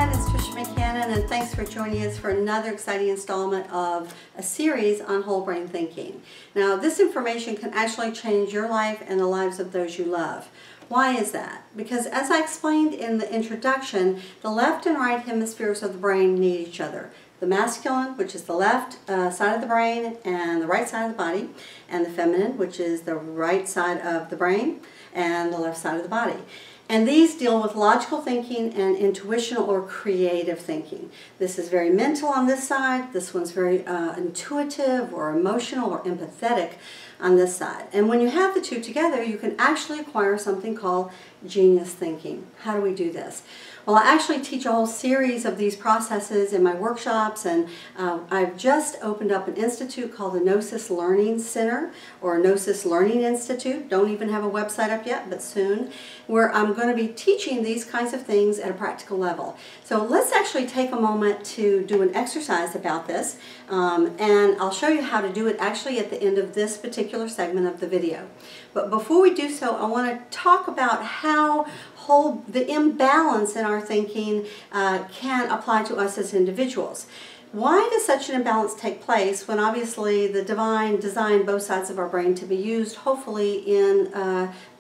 everyone, it's Tricia McCannon, and thanks for joining us for another exciting installment of a series on whole brain thinking. Now, this information can actually change your life and the lives of those you love. Why is that? Because as I explained in the introduction, the left and right hemispheres of the brain need each other. The masculine, which is the left side of the brain and the right side of the body, and the feminine, which is the right side of the brain and the left side of the body. And these deal with logical thinking and intuitional or creative thinking. This is very mental on this side. This one's very intuitive or emotional or empathetic on this side. And when you have the two together, you can actually acquire something called genius thinking. How do we do this? Well, I actually teach a whole series of these processes in my workshops, and I've just opened up an institute called the Gnosis Learning Center, or Gnosis Learning Institute. Don't even have a website up yet, but soon, where I'm going to be teaching these kinds of things at a practical level. So let's actually take a moment to do an exercise about this, and I'll show you how to do it actually at the end of this particular segment of the video. But before we do so, I want to talk about how the imbalance in our thinking can apply to us as individuals. Why does such an imbalance take place when obviously the divine designed both sides of our brain to be used hopefully in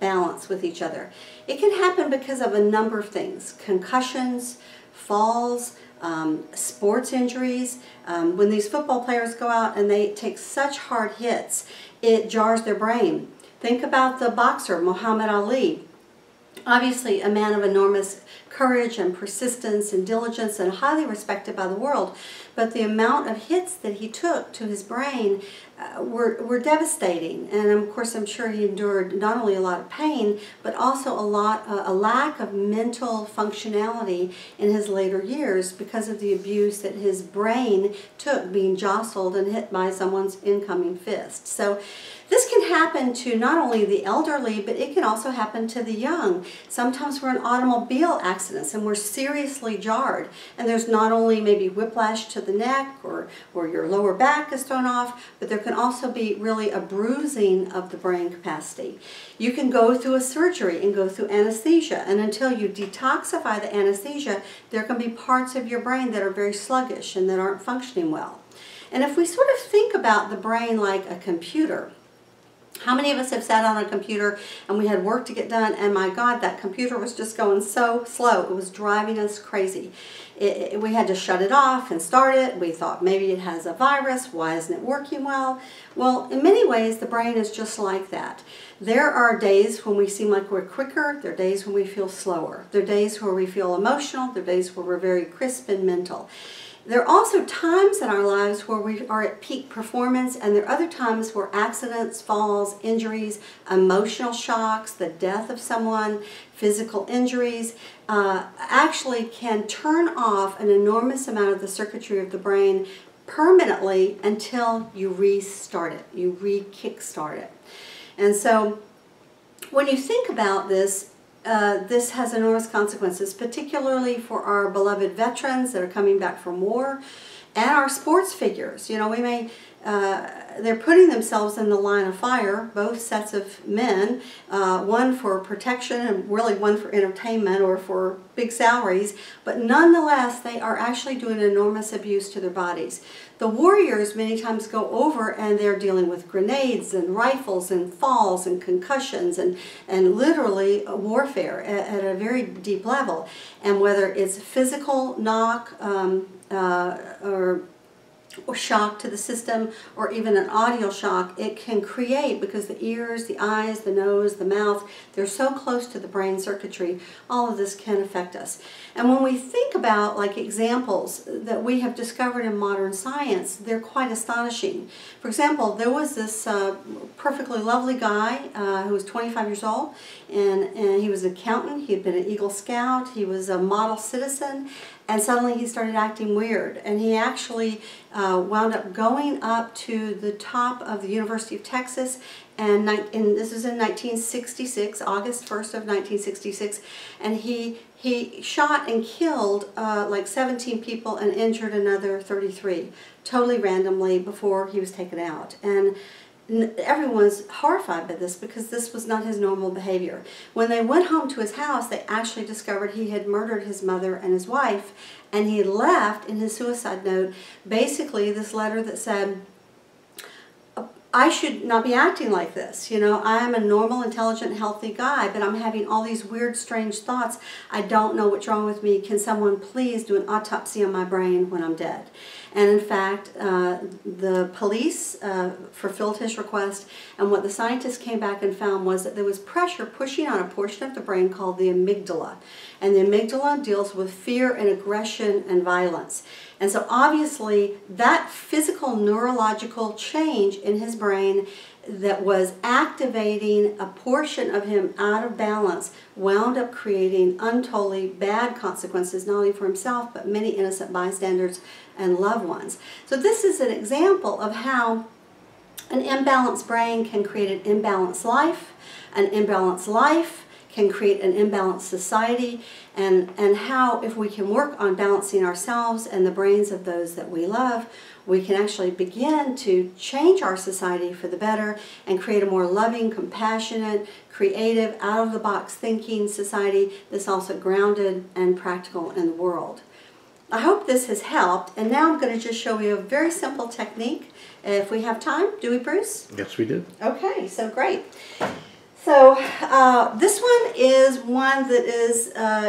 balance with each other? It can happen because of a number of things: concussions, falls, sports injuries. When these football players go out and they take such hard hits, it jars their brain. Think about the boxer Muhammad Ali. Obviously a man of enormous courage and persistence and diligence and highly respected by the world, but the amount of hits that he took to his brain were devastating. And of course I'm sure he endured not only a lot of pain, but also a lack of mental functionality in his later years because of the abuse that his brain took being jostled and hit by someone's incoming fist. So this can happen to not only the elderly, but it can also happen to the young. Sometimes we're in automobile accidents and we're seriously jarred, and there's not only maybe whiplash to the neck or your lower back is thrown off, but there can also be really a bruising of the brain capacity. You can go through a surgery and go through anesthesia, and until you detoxify the anesthesia, there can be parts of your brain that are very sluggish and that aren't functioning well. And if we sort of think about the brain like a computer, how many of us have sat on a computer and we had work to get done, and my God, that computer was just going so slow. It was driving us crazy. We had to shut it off and start it. We thought maybe it has a virus. Why isn't it working well? Well, in many ways, the brain is just like that. There are days when we seem like we're quicker. There are days when we feel slower. There are days where we feel emotional. There are days where we're very crisp and mental. There are also times in our lives where we are at peak performance, and there are other times where accidents, falls, injuries, emotional shocks, the death of someone, physical injuries, actually can turn off an enormous amount of the circuitry of the brain permanently until you restart it, you re-kickstart it. And so when you think about this, this has enormous consequences, particularly for our beloved veterans that are coming back from war, and our sports figures. You know, we may, they're putting themselves in the line of fire, both sets of men, one for protection and really one for entertainment or for big salaries, but nonetheless they are actually doing enormous abuse to their bodies. The warriors many times go over and they're dealing with grenades and rifles and falls and concussions and literally warfare at a very deep level. And whether it's physical knock or shock to the system, or even an audio shock, it can create, because the ears, the eyes, the nose, the mouth, they're so close to the brain circuitry, all of this can affect us. And when we think about like examples that we have discovered in modern science, they're quite astonishing. For example, there was this perfectly lovely guy who was 25 years old, and he was an accountant. He had been an Eagle Scout. He was a model citizen. And suddenly he started acting weird, and he actually wound up going up to the top of the University of Texas, and this was in 1966, August 1st of 1966, and he shot and killed like 17 people and injured another 33, totally randomly before he was taken out. And everyone's horrified by this because this was not his normal behavior. When they went home to his house, they actually discovered he had murdered his mother and his wife, and he had left in his suicide note basically this letter that said, I should not be acting like this. You know, I am a normal, intelligent, healthy guy, but I'm having all these weird, strange thoughts. I don't know what's wrong with me. Can someone please do an autopsy on my brain when I'm dead? And in fact, the police fulfilled his request, and what the scientists came back and found was that there was pressure pushing on a portion of the brain called the amygdala. And the amygdala deals with fear and aggression and violence. And so obviously that physical neurological change in his brain that was activating a portion of him out of balance wound up creating untold bad consequences, not only for himself, but many innocent bystanders and loved ones. So this is an example of how an imbalanced brain can create an imbalanced life. An imbalanced life can create an imbalanced society, and how if we can work on balancing ourselves and the brains of those that we love, we can actually begin to change our society for the better and create a more loving, compassionate, creative, out-of-the-box thinking society that's also grounded and practical in the world. I hope this has helped, and now I'm going to just show you a very simple technique. If we have time, do we, Bruce? Yes, we do. Okay, so great. So this one is one that is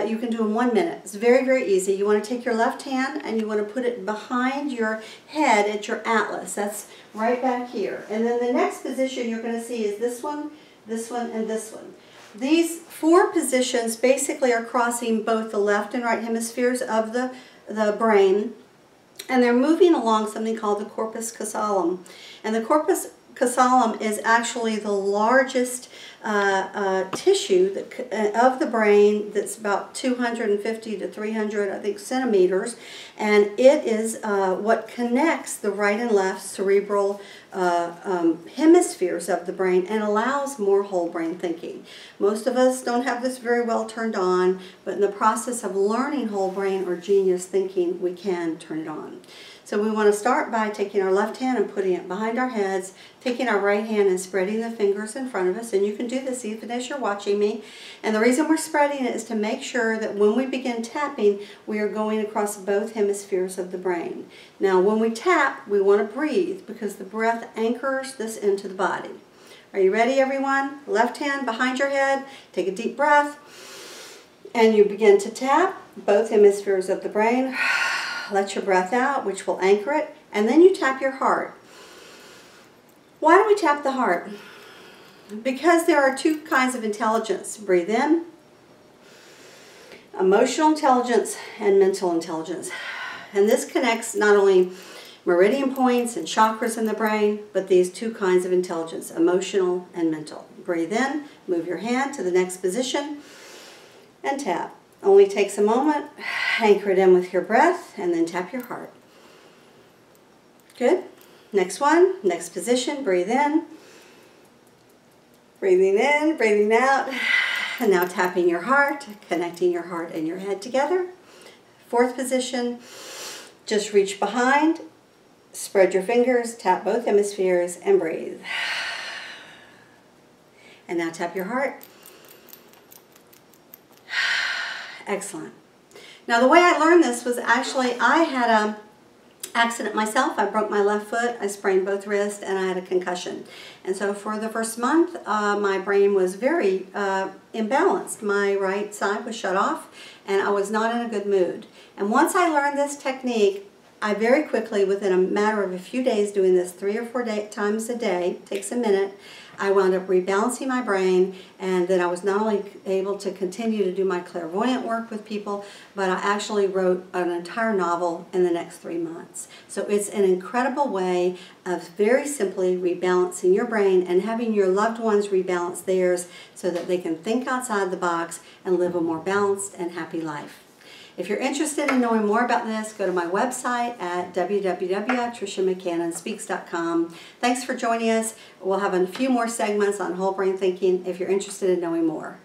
you can do in 1 minute. It's very, very easy. You want to take your left hand and you want to put it behind your head at your atlas. That's right back here. And then the next position you're going to see is this one, and this one. These 4 positions basically are crossing both the left and right hemispheres of the brain, and they're moving along something called the corpus callosum. And the corpus callosum is actually the largest tissue of the brain, that's about 250 to 300, I think, centimeters, and it is what connects the right and left cerebral hemispheres of the brain and allows more whole brain thinking. Most of us don't have this very well turned on, but in the process of learning whole brain or genius thinking, we can turn it on. So we want to start by taking our left hand and putting it behind our heads, taking our right hand and spreading the fingers in front of us, and you can do this even as you're watching me. And the reason we're spreading it is to make sure that when we begin tapping, we are going across both hemispheres of the brain. Now when we tap, we want to breathe because the breath anchors this into the body. Are you ready, everyone? Left hand behind your head, take a deep breath, and you begin to tap both hemispheres of the brain. Let your breath out, which will anchor it, and then you tap your heart. Why do we tap the heart? Because there are 2 kinds of intelligence. Breathe in, emotional intelligence and mental intelligence. And this connects not only meridian points and chakras in the brain, but these 2 kinds of intelligence, emotional and mental. Breathe in, move your hand to the next position, and tap. Only takes a moment. Anchor it in with your breath and then tap your heart. Good. Next one, next position. Breathe in. Breathing in, breathing out. And now tapping your heart, connecting your heart and your head together. 4th position, just reach behind, spread your fingers, tap both hemispheres, and breathe. And now tap your heart. Excellent. Now the way I learned this was actually, I had an accident myself. I broke my left foot, I sprained both wrists, and I had a concussion. And so for the first month, my brain was very imbalanced. My right side was shut off, and I was not in a good mood. And once I learned this technique, I very quickly, within a matter of a few days, doing this 3 or 4 times a day, takes a minute, I wound up rebalancing my brain, and then I was not only able to continue to do my clairvoyant work with people, but I actually wrote an entire novel in the next 3 months. So it's an incredible way of very simply rebalancing your brain and having your loved ones rebalance theirs so that they can think outside the box and live a more balanced and happy life. If you're interested in knowing more about this, go to my website at www.triciamccannonspeaks.com. Thanks for joining us. We'll have a few more segments on whole brain thinking if you're interested in knowing more.